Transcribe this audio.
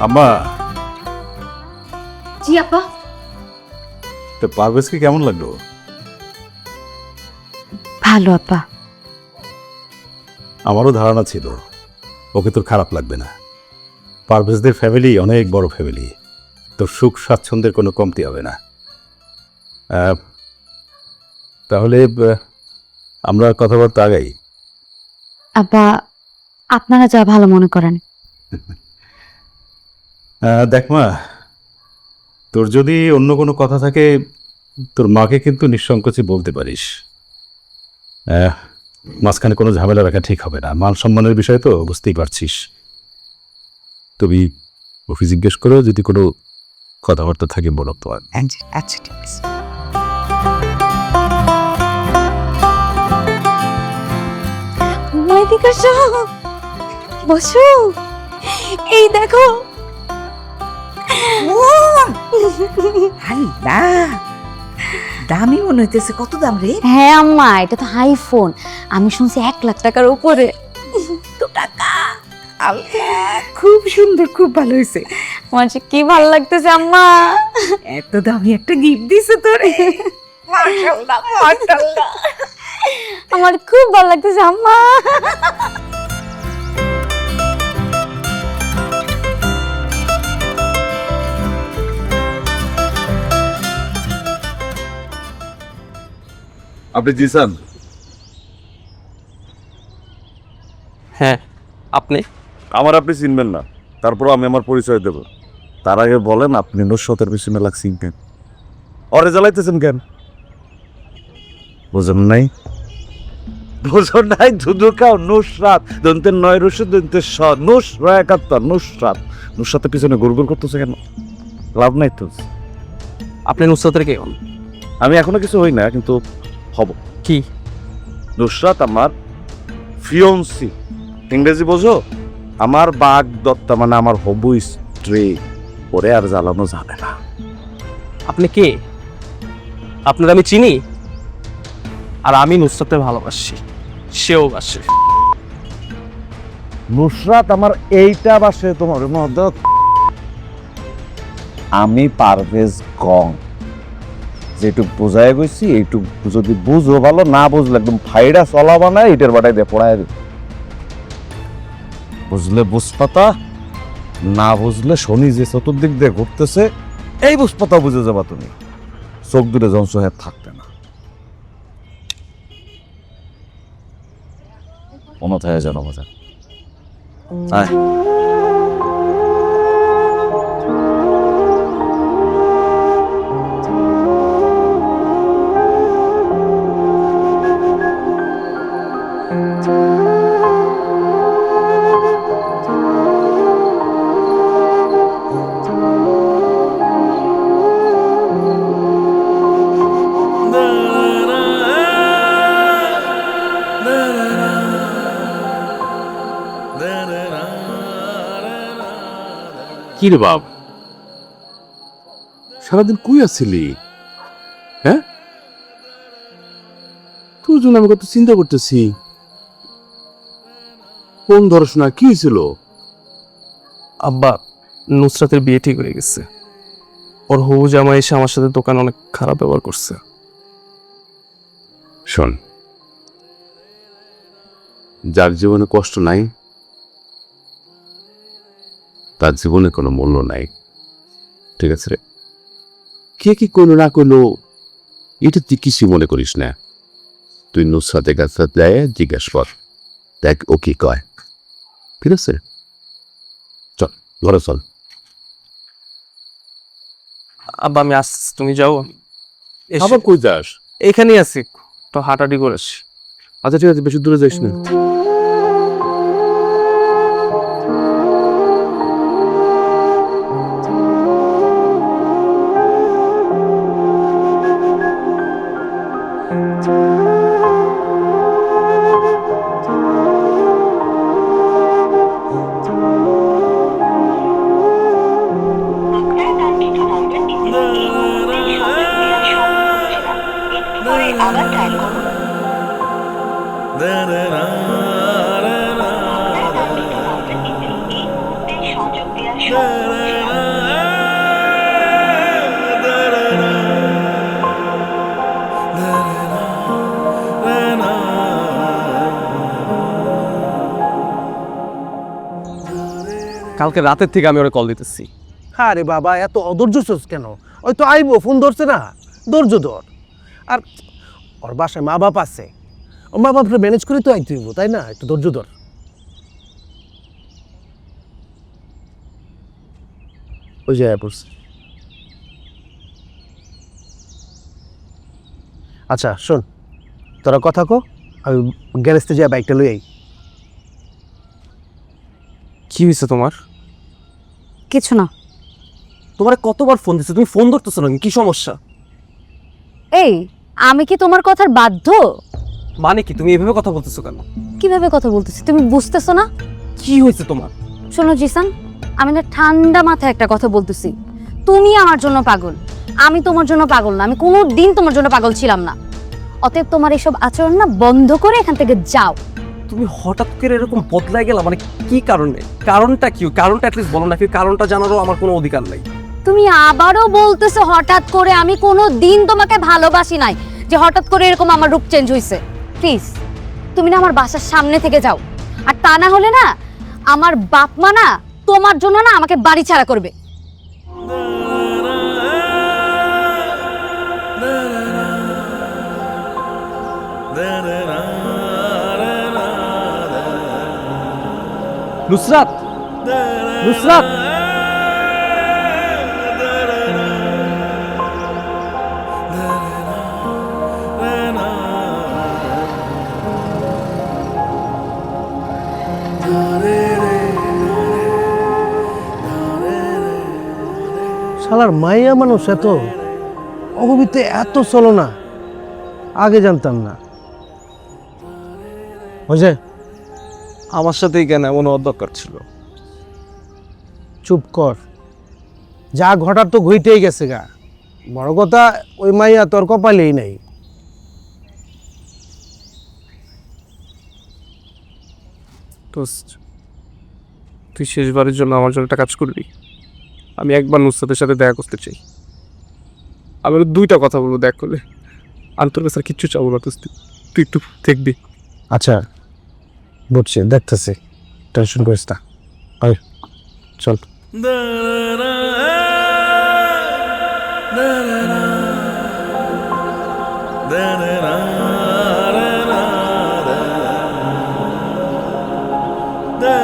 আম্মা, জি আপা। তো পারভেজকে কেমন লাগলো? ভালো আপা। আমারও ধারণা ছিল ওকে তোর খারাপ লাগবে না। পারভেজদের ফ্যামিলি অনেক বড় ফ্যামিলি, তোর সুখ স্বাচ্ছন্দ্যের কোনো কমতি হবে না। তাহলে আমরা কথাবার্তা আগাই। আপা, আপনারা যা ভালো মনে করেন। দেখ মা, তোর যদি অন্য কোনো কথা থাকে তোর মাকে কিন্তু নিঃসংকোচে বলতে পারিস। মাঝখানে কোনো ঝামেলা রাখা ঠিক হবে না, মান সম্মানের বিষয় তো বুঝতেই পারছিস। তুমি ওকে জিজ্ঞেস করো যদি কোনো কথাবার্তা থাকে বলো তো। আচ্ছা ঠিক আছে। এদিকে আসো, বসো। এই দেখো। আল্লাহ, দামি মনে হইতেছে। কত দাম রে? হ্যাঁ আম্মা, এটা তো আইফোন। আমি শুনছি 1,00,000 টাকার উপরে। তো টাকা। আল্লাহ, খুব সুন্দর, খুব ভালো হয়েছে। আমার যে কি ভালো লাগতেছে আম্মা। এত দামি একটা গিফট দিছে তোরে। মাশাআল্লাহ, মাশাআল্লাহ। আমার খুব ভালো লাগতেছে আম্মা। আপনি জিসান? হ্যাঁ, আপনি? আমার আপনি চিনবেন না, তারপর আমি আমার পরিচয় দেব। তার আগে বলেন আপনি নুসরতের পিছনে লাগছেন কেন? অরে জ্বালাইতেছেন কেন? বুঝেন নাই? বুঝুন নাই? দুধু খাও নুসরাত, দন্তের নয় রসু দন্তের স, নুস রয় একাত্তর, নুসরাত। নুসরাতের পিছনে গুড়গুড় করতেছে কেন? লাভ নাই তো। আপনি নুসরাতের কে হন? আমি এখনো কিছু হই না, কিন্তু হব। কি? নুসরাত আমার ফিয়ন্সি। ইংরেজি বোঝো? আমার বাগ দত্তা, মানে আমার হবু স্ত্রী। ওরে আর জ্বালানো যাবে না। আপনি কে? আপনার আমি চিনি, আর আমি নুসরাতকে ভালোবাসি, সেও বাসে। নুসরাত আমার এইটা বাসে, তোমার মদত। আমি পারভেজ গং, যেটুক বোঝায় গেছি এইটুক যদি বুঝো ভালো, না বুঝলে একদম ফাইডা চলাবা না, ইটের বাটাই দিয়ে পড়ায় দিই। বুঝলে বুঝপাতা, না বুঝলে শনি যে চতুর্দিক দিয়ে ঘুরতেছে এই বুঝপাতা বুঝে যাবা তুমি। চোখ দূরে জংশ হয়ে থাকতে না, অনথায় যেন মজা। কি রে বাপ, সারাদিন কই আসছিলি? হ্যাঁ, তোর জন্য আমি কত চিন্তা করতেছি। কোন ধরশোনা কি হয়েছিল? আব্বা, নুসরাতের বিয়ে ঠিক হয়ে গেছে। ওর হবু জামাই এসে আমার সাথে দোকানে অনেক খারাপ ব্যবহার করছে। শোন, যার জীবনে কষ্ট নাই তার জীবনে কোনো মূল্য নাই, ঠিক আছে রে? কে কি করলো না করলো এটা তুই কিছু মনে করিস না। তুই নুসরাতের কাছে যায় জিজ্ঞেস কর, দেখ ও কি কয়, ঠিক আছে? চল ঘরে চল। আব্বা আমি আস, তুমি যাও। আবার কই যাস? এখানেই আছি, তো হাঁটাহাঁটি করেছি। আচ্ছা ঠিক আছে, বেশি দূরে যাইস না। আবার ডায়াল করুন। সংযোগ দেওয়া কালকে রাতের থেকে আমি ওরা কল দিতেছি। আরে বাবা এত অধৈর্য ছোস কেন? ওই তো আইবো, ফোন ধরছে না, ধৈর্য ধর। আর ওর বাসায় মা বাপ আছে, ও মা বাপরে ম্যানেজ করে তো আইতে হইব, তাই না? একটু ধৈর্য ধর। ওই যে পড়ছে। আচ্ছা শোন, তোরা কথা কো, আমি গ্যারেজতে যাই বাইকটা লই আই। কি হয়েছে তোমার? কিছু না। তোমার কতবার ফোন দিচ্ছে, তুমি ফোন ধরতেছো না, কি সমস্যা? এই, আমি কি তোমার কথার বাধ্য? মানে কি তুমি এভাবে কথা বলতেছো কেন? কিভাবে কথা বলতেছি তুমি বুঝতেছো না? কি হয়েছে তোমার? শোনো জিসান, আমি না ঠান্ডা মাথায় একটা কথা বলতেছি। তুমি আমার জন্য পাগল, আমি তোমার জন্য পাগল না। আমি কোনো দিন তোমার জন্য পাগল ছিলাম না। অতএব তোমার এসব আচরণ না বন্ধ করে এখান থেকে যাও। তুমি হঠাৎ করে এরকম বদলাই গেলা, মানে কি কারণে? কারণটা কি? কারণটা অ্যাটলিস্ট বলো না, কি কারণটা জানারও আমার কোনো অধিকার নাই। তুমি আবারও বলতেছো হঠাৎ করে। আমি কোনো দিন তোমাকে ভালোবাসি নাই যে হঠাৎ করে এরকম আমার রূপ চেঞ্জ হয়েছে। প্লিজ তুমি না আমার বাসার সামনে থেকে যাও, আর তা না হলে না আমার বাপ মা না তোমার জন্য না আমাকে বাড়ি ছাড়া করবে। নুসরাত, নুসরাত, শালার মাইয়া মানুষ এত অগবিতে এত চলো না, আগে জানতাম না। বুঝে আমার সাথেই কেন এমন হওয়ার দরকার ছিল? চুপ কর, যা ঘটার তো ঘইতেই গেছে গা। বড় কথা ওই মাইয়া তোর কপালেই নাই। দোস্ত, তুই শেষবারের জন্য আমার জন্য একটা কাজ করবি? আমি একবার নুসরাতের সাথে দেখা করতে চাই। আমি ওর দুইটা কথা বলবো দেখা করলে। আমি তোর কাছে আর কিচ্ছু চাবো না দোস্ত, তুই একটু দেখবি। আচ্ছা বুঝছি, দেখতেছি, টেনশন করিস না। আয় চল।